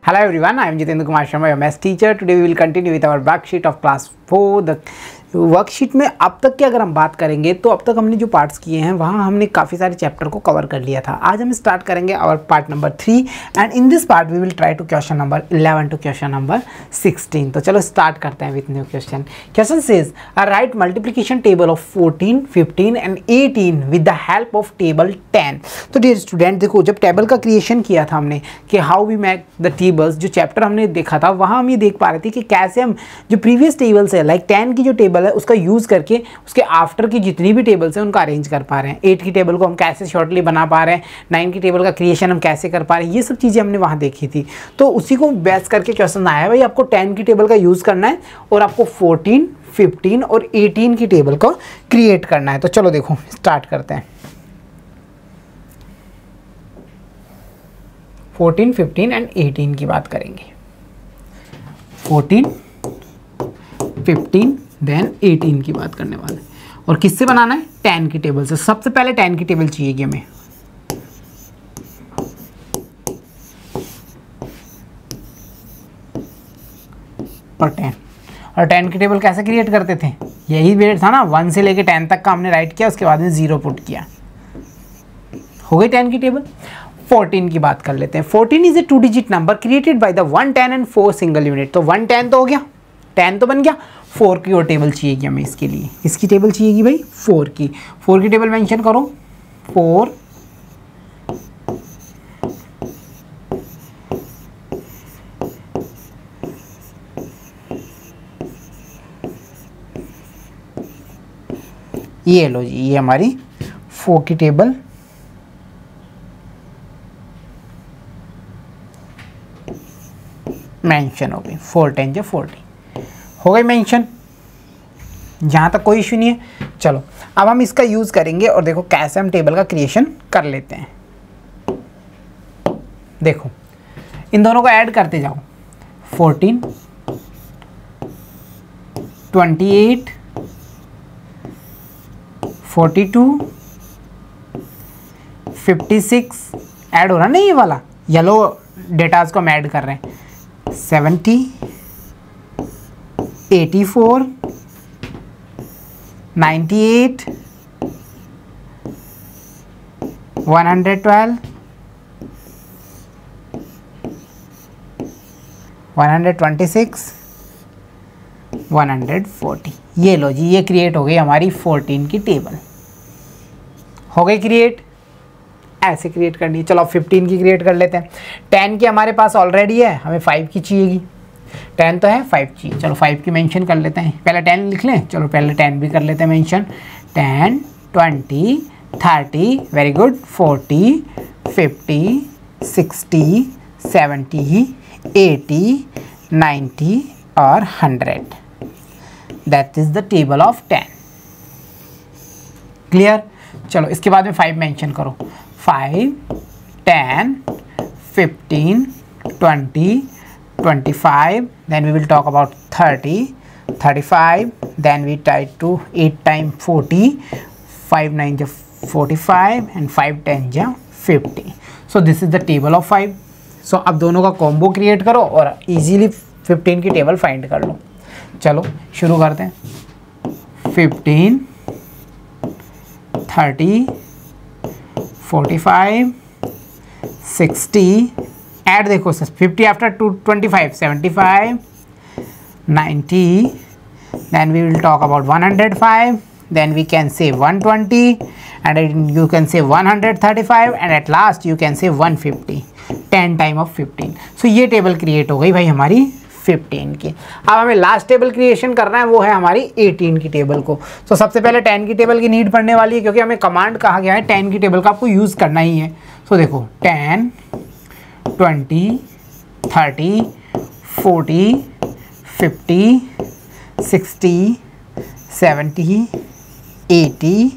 Hello everyone, I am Jitendra Kumar Sharma, your maths teacher. Today we will continue with our worksheet of class 4. The worksheet में अब तक की अगर हम बात करेंगे तो अब तक हमने जो पार्ट्स किए हैं वहाँ हमने काफ़ी सारे चैप्टर को कवर कर लिया था. आज हम स्टार्ट करेंगे और part number 3 and in this part we will try to question number 11 to question number 16. तो चलो स्टार्ट करते हैं with new question. Question says write multiplication table of 14, 15 and 18 with the help of table 10. तो dear student देखो, जब table का creation किया था हमने कि how we make the tables, जो चैप्टर हमने देखा था वहाँ हम ये देख पा रहे थे कि कैसे हम जो प्रीवियस टेबल्स है लाइक 10 की जो टेबल है उसका यूज़ करके उसके आफ्टर की जितनी भी टेबल्स हैं उनको अरेंज कर पा रहे हैं. 8 की टेबल को हम कैसे शॉर्टली बना पा रहे हैं, 9 की टेबल का क्रिएशन हम कैसे कर पा रहे हैं, ये सब चीज़ें हमने वहाँ देखी थी. तो उसी को बेस करके क्वेश्चन आया है भाई, आपको 10 की टेबल का यूज़ करना है और आपको 14, 15 और 18 की टेबल को क्रिएट करना है. तो चलो देखो स्टार्ट करते हैं. 14, 15 एंड 18 की बात करेंगे. 14, 15 देन 18 की बात करने वाले. और किससे बनाना है? 10 की टेबल से. सबसे पहले 10 की टेबल चाहिएगी हमें. और 10 और 10 की टेबल कैसे क्रिएट करते थे? यही वेट था ना, 1 से लेके 10 तक का हमने राइट किया, उसके बाद में 0 पुट किया. हो गई 10 की टेबल. 14 की बात कर लेते हैं. 14 is a 2 digit number created by the 1, 10 and 4 single unit. तो 1, 10 तो हो गया, 10 तो बन गया. 4 की और टेबल चाहिएगी हमें इसके लिए. इसकी टेबल चाहिएगी भाई 4 की. 4 की टेबल मेंशन करो. 4 ये लो जी, ये हमारी 4 की टेबल मेंशन हो गई. 4 10 जो 40 हो गई मेंशन. जहाँ तक कोई इशू नहीं है. चलो अब हम इसका यूज़ करेंगे और देखो कैसे हम टेबल का क्रिएशन कर लेते हैं. देखो इन दोनों को ऐड करते जाओ. 14, 28, 42, 56 ऐड हो रहा नहीं, ये वाला येलो डेटाज को हम ऐड कर रहे हैं. 70, 84, 98, 112, 126, 140. ये लो जी, ये क्रिएट हो गई हमारी 14 की टेबल. हो गई क्रिएट. ऐसे क्रिएट करनी है. चलो अब 15 की क्रिएट कर लेते हैं. 10 की हमारे पास ऑलरेडी है, हमें 5 की चाहिएगी. 10 तो है, 5 चाहिए. चलो 5 की मेंशन कर लेते हैं. पहले 10 लिख लें. चलो पहले 10 भी कर लेते हैं मेंशन. 10, 20, 30, वेरी गुड, 40, 50, 60, 70, 80, 90 और 100. That is the table of 10. Clear. चलो इसके बाद में 5 मेंशन करो. 5, 10, 15, 20, 25, then we will talk about 30, 35, then we try to 8 times 40, 5 9 is 45 and 5 10 is 50. So this is the table of 5. So अब दोनों का कॉम्बो क्रिएट करो और इजीली 15 की टेबल फाइंड कर लो. चलो शुरू करते हैं. 15, 30, 45, 60, ऐड देखो 50 after 25, 75, 90, then we will talk about 105, then we can say 120 and you can say 135 and at last you can say 150. 10 time of 15. सो ये टेबल क्रिएट हो गई भाई हमारी 15 की. अब हमें लास्ट टेबल क्रिएशन करना है, वो है हमारी 18 की टेबल को. तो सबसे पहले 10 की टेबल की नीड पड़ने वाली है क्योंकि हमें कमांड कहा गया है 10 की टेबल का आपको यूज़ करना ही है. सो देखो 10, 20, 30, 40, 50, 60, 70, 80,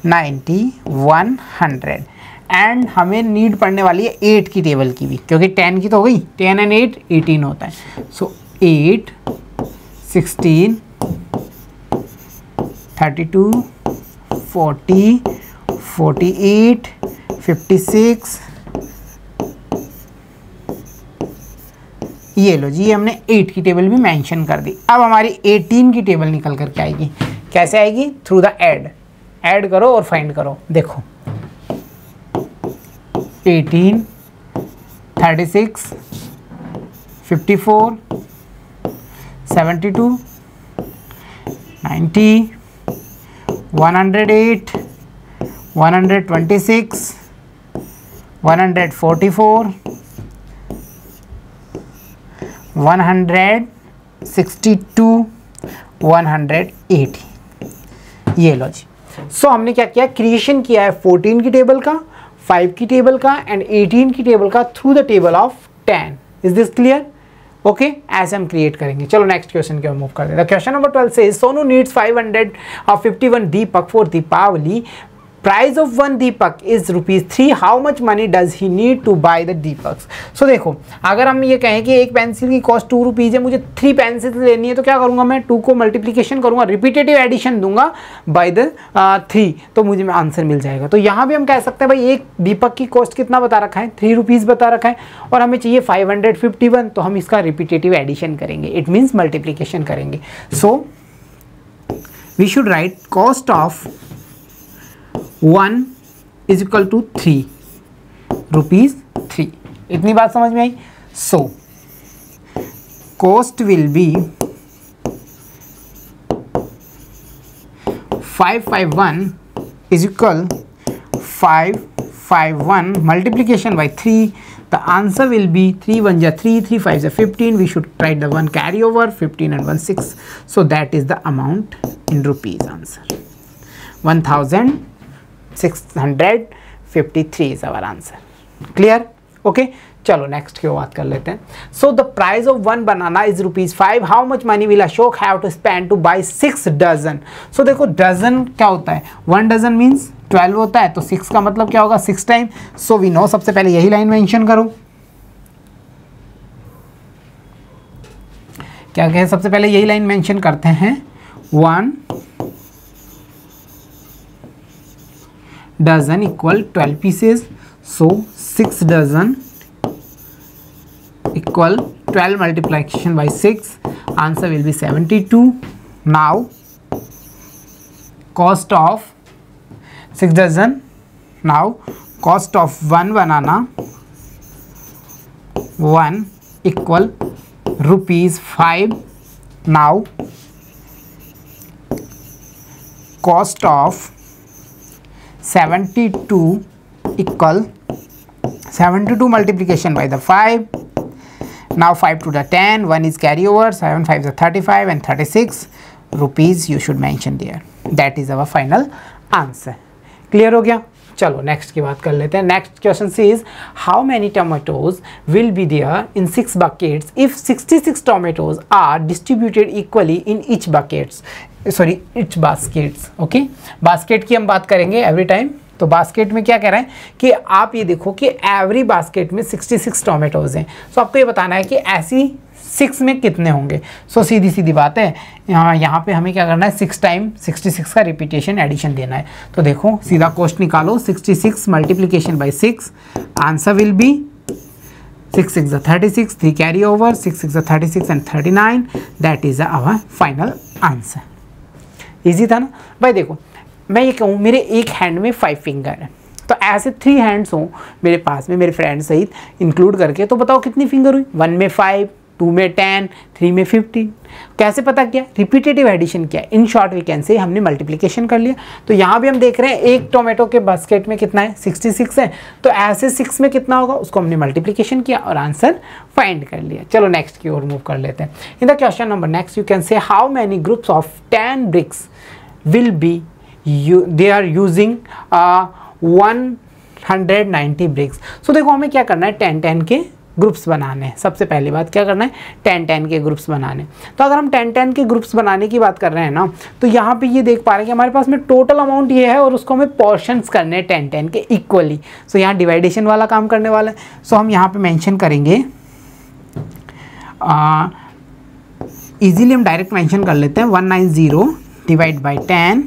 90, 100 एंड हमें नीड पड़ने वाली है 8 की टेबल की भी क्योंकि 10 की तो हो गई. 10 एंड 8 18 होता है. सो 8, 16, 32, 40, 48, 56, ये लो जी, ये हमने 8 की टेबल भी मेंशन कर दी। अब हमारी 18 की टेबल निकल करके आएगी। कैसे आएगी? थ्रू द ऐड करो और फाइंड करो। देखो 18, 36, 54, 72, 90, 108, 126, 144, 162, 180। ये लो जी। सो हमने क्या किया? क्रिएशन किया है 14 की टेबल का, 5 की टेबल का एंड 18 की टेबल का through the table of 10। Is this clear? Okay, ऐसे हम क्रिएट करेंगे। चलो नेक्स्ट क्वेश्चन की ओर मूव कर देते हैं। क्वेश्चन नंबर 12 से Sonu needs 551 deepak for Deepavali. Price of 1 deepak is ₹3। How much money does he need to buy the deepaks? So देखो, अगर हम ये कहें कि एक पेंसिल की कॉस्ट ₹2 है, मुझे 3 पेंसिल लेनी है, तो क्या करूंगा मैं? 2 को मल्टीप्लीकेशन करूंगा, रिपीटेटिव एडिशन दूंगा बाय द 3, तो मुझे आंसर मिल जाएगा। तो यहाँ भी हम कह सकते हैं भाई एक दीपक की कॉस्ट कितना बता रखा है? ₹3 बता रखा है और हमें चाहिए 551, तो हम इसका रिपीटेटिव एडिशन करेंगे, इट मीन्स मल्टीप्लीकेशन करेंगे। So we should write cost of 1 is equal to ₹3। इतनी बात समझ में आई? So cost will be 551 is equal 551 multiplication by 3. The answer will be 3 1 ja 3, 3 5 ja 15. We should write the 1 carry over, 15 and 1 6. So that is the amount in rupees answer. 1653 is our answer. Clear? Okay. चलो next की बात कर लेते हैं। So the price of 1 banana is ₹5। How much money will Ashok have to spend to buy 6 dozen? So देखो dozen क्या होता है? 1 डजन मीन्स 12 होता है, तो 6 का मतलब क्या होगा? 6 टाइम। सो वी नो, सबसे पहले यही लाइन मेंशन करो। क्या कहें? सबसे पहले यही लाइन मेंशन करते हैं। 1 dozen equal 12 pieces, so 6 dozen equal 12 multiplication by 6, answer will be 72. Now cost of 6 dozen, now cost of 1 banana 1 equal ₹5. Now cost of 72 equal 72 multiplication by the 5. Now 5 to the 10, 1 is carry over, 7 5 is 35 and 36 rupees you should mention there. That is our final answer. Clear हो गया? चलो next की बात कर लेते हैं। Next question is how many tomatoes will be there in 6 buckets if 66 tomatoes are distributed equally in each each baskets. Okay, basket की हम बात करेंगे एवरी टाइम। तो बास्केट में क्या कह रहा है कि आप ये देखो कि एवरी बास्केट में 66 टोमेटोज हैं। सो आपको ये बताना है कि ऐसी 6 में कितने होंगे। सो सीधी सीधी बात है, यहाँ पे हमें क्या करना है? 6 टाइम 66 का रिपीटेशन एडिशन देना है। तो देखो सीधा कॉस्ट निकालो, 66 multiplication by 6, answer will be 6 6 36, 3 carry over, 6 6 36 and 39। That is our final answer. Easy था ना भाई? देखो मैं ये कहूँ मेरे एक हैंड में 5 फिंगर है, तो ऐसे 3 हैंड्स हों मेरे पास में, मेरे फ्रेंड सहित इंक्लूड करके, तो बताओ कितनी फिंगर हुई? 1 में 5, 2 में 10, 3 में 15। कैसे पता किया? रिपीटेटिव एडिशन किया। In short we can say हमने मल्टीप्लिकेशन कर लिया। तो यहाँ भी हम देख रहे हैं एक टोमेटो के बास्केट में कितना है? 66 है, तो ऐसे 6 में कितना होगा उसको हमने मल्टीप्लिकेशन किया और आंसर फाइंड कर लिया। चलो नेक्स्ट की ओर मूव कर लेते हैं। In the question number next you can say how many groups of 10 BRICS will be they are using 190 bricks। सो देखो हमें क्या करना है? 10 के ग्रुप्स बनाने हैं। सबसे पहली बात क्या करना है? 10 के ग्रुप्स बनाने। तो अगर हम 10 के ग्रुप्स बनाने की बात कर रहे हैं ना, तो यहाँ पे ये देख पा रहे हैं कि हमारे पास में टोटल अमाउंट ये है और उसको हमें पोर्शंस करने हैं 10 के इक्वली। सो यहाँ डिवाइडेशन वाला काम करने वाला है। सो हम यहाँ पे मेंशन करेंगे, इजीली हम डायरेक्ट मेंशन कर लेते हैं, 190 divide by 10।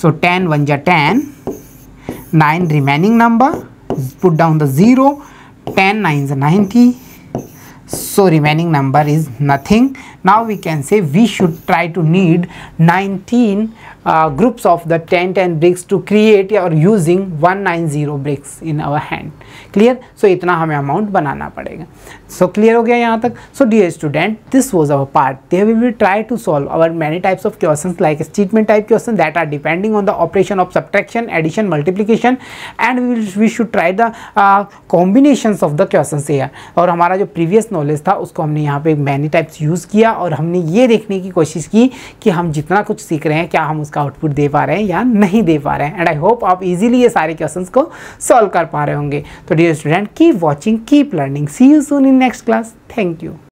So 10 1 ja 10, 9 remaining number, put down the 0, 10 9 is 90. So So remaining number is nothing. Now we can say we should try to need 19 groups of the 10 bricks to create or using 190 bricks in our hand. Clear? So इतना हमें amount बनाना पड़ेगा. So clear हो गया यहाँ तक? So dear student, this was our part. There we will try to solve our many types of questions like statement type question that are depending on the operation of subtraction, addition, multiplication, and we should try the combinations of the questions here. और हमारा जो previous knowledge था उसको हमने यहाँ पे many types use किया और हमने ये देखने की कोशिश की कि हम जितना कुछ सीख रहे हैं क्या हम उसका आउटपुट दे पा रहे हैं या नहीं दे पा रहे हैं. एंड आई होप आप इजीली ये सारे क्वेश्चंस को सॉल्व कर पा रहे होंगे. तो dear student, keep watching, keep learning. See you soon in next class. Thank you.